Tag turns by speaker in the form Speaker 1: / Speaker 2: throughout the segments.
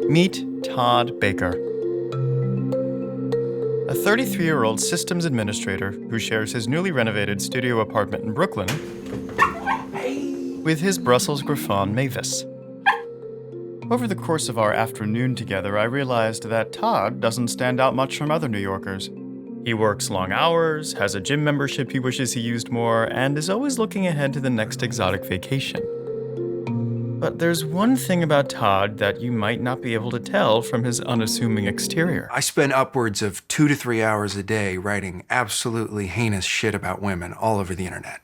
Speaker 1: Meet Todd Baker, a 33-year-old systems administrator who shares his newly renovated studio apartment in Brooklyn with his Brussels Griffon Mavis. Over the course of our afternoon together, I realized that Todd doesn't stand out much from other New Yorkers. He works long hours, has a gym membership he wishes he used more, and is always looking ahead to the next exotic vacation. But there's one thing about Todd that you might not be able to tell from his unassuming exterior.
Speaker 2: I spend upwards of 2 to 3 hours a day writing absolutely heinous shit about women all over the internet.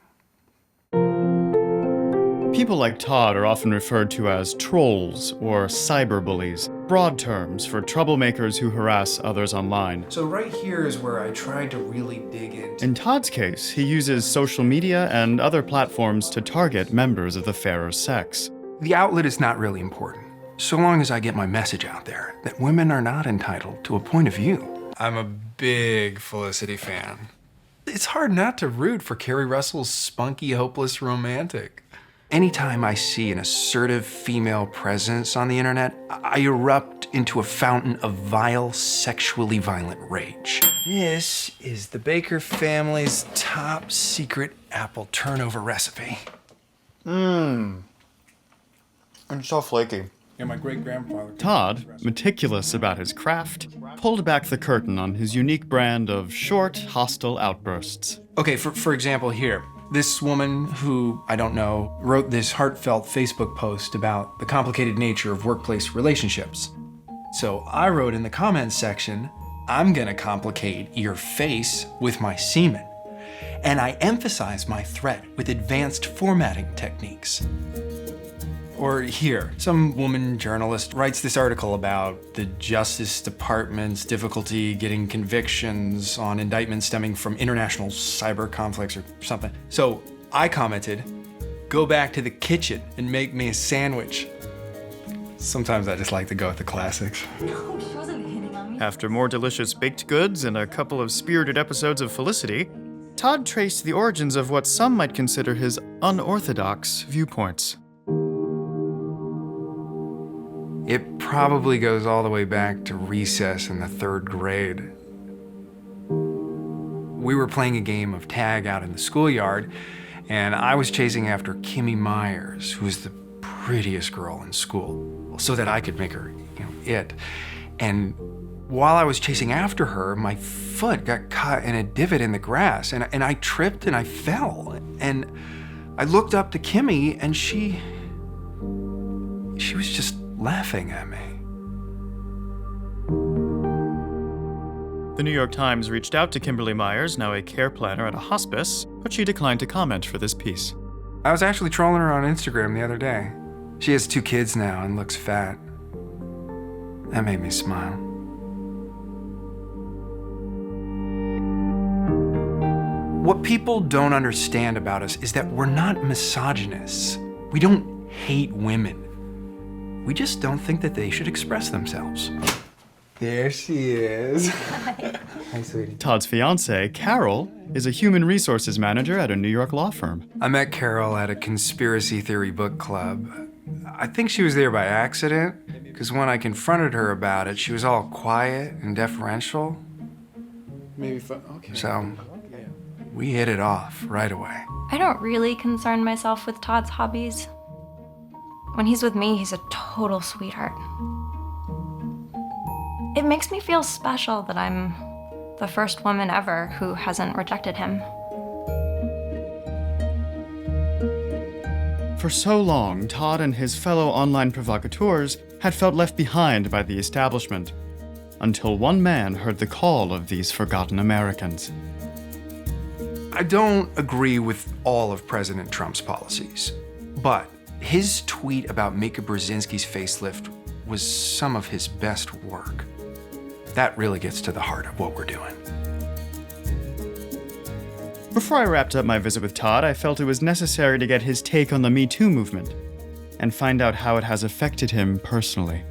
Speaker 1: People like Todd are often referred to as trolls or cyberbullies, broad terms for troublemakers who harass others online.
Speaker 2: So right here is where I tried to really dig into.
Speaker 1: In Todd's case, he uses social media and other platforms to target members of the fairer sex.
Speaker 2: The outlet is not really important, so long as I get my message out there that women are not entitled to a point of view. I'm a big Felicity fan. It's hard not to root for Carrie Russell's spunky, hopeless romantic. Anytime I see an assertive female presence on the internet, I erupt into a fountain of vile, sexually violent rage. This is the Baker family's top secret apple turnover recipe.
Speaker 1: It's so flaky.
Speaker 2: Yeah, my great-grandfather.
Speaker 1: Todd, meticulous about his craft, pulled back the curtain on his unique brand of short, hostile outbursts.
Speaker 2: Okay, for example here, this woman who, I don't know, wrote this heartfelt Facebook post about the complicated nature of workplace relationships. So I wrote in the comments section, I'm gonna complicate your face with my semen. And I emphasize my threat with advanced formatting techniques. Or here, some woman journalist writes this article about the Justice Department's difficulty getting convictions on indictments stemming from international cyber conflicts or something. So I commented, go back to the kitchen and make me a sandwich. Sometimes I just like to go with the classics.
Speaker 3: No, she wasn't hitting on me.
Speaker 1: After more delicious baked goods and a couple of spirited episodes of Felicity, Todd traced the origins of what some might consider his unorthodox viewpoints.
Speaker 2: It probably goes all the way back to recess in the 3rd grade. We were playing a game of tag out in the schoolyard, and I was chasing after Kimmy Myers, who was the prettiest girl in school, so that I could make her, it. And while I was chasing after her, my foot got caught in a divot in the grass, and I tripped and I fell. And I looked up to Kimmy, and she was just laughing at me.
Speaker 1: The New York Times reached out to Kimberly Myers, now a care planner at a hospice, but she declined to comment for this piece.
Speaker 2: I was actually trolling her on Instagram the other day. She has 2 kids now and looks fat. That made me smile. What people don't understand about us is that we're not misogynists. We don't hate women. We just don't think that they should express themselves. There she is. Hi, sweetie.
Speaker 1: Todd's fiancée, Carol, is a human resources manager at a New York law firm.
Speaker 2: I met Carol at a conspiracy theory book club. I think she was there by accident, because when I confronted her about it, she was all quiet and deferential. Okay. So, we hit it off right away.
Speaker 3: I don't really concern myself with Todd's hobbies. When he's with me, he's a total sweetheart. It makes me feel special that I'm the first woman ever who hasn't rejected him.
Speaker 1: For so long, Todd and his fellow online provocateurs had felt left behind by the establishment, until one man heard the call of these forgotten Americans.
Speaker 2: I don't agree with all of President Trump's policies, but his tweet about Mika Brzezinski's facelift was some of his best work. That really gets to the heart of what we're doing.
Speaker 1: Before I wrapped up my visit with Todd, I felt it was necessary to get his take on the Me Too movement and find out how it has affected him personally.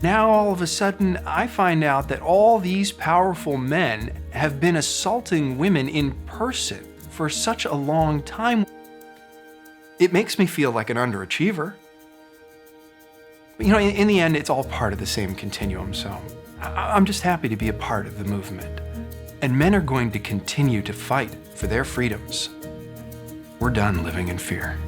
Speaker 2: Now, all of a sudden, I find out that all these powerful men have been assaulting women in person for such a long time. It makes me feel like an underachiever. You know, in the end, it's all part of the same continuum, so I'm just happy to be a part of the movement. And men are going to continue to fight for their freedoms. We're done living in fear.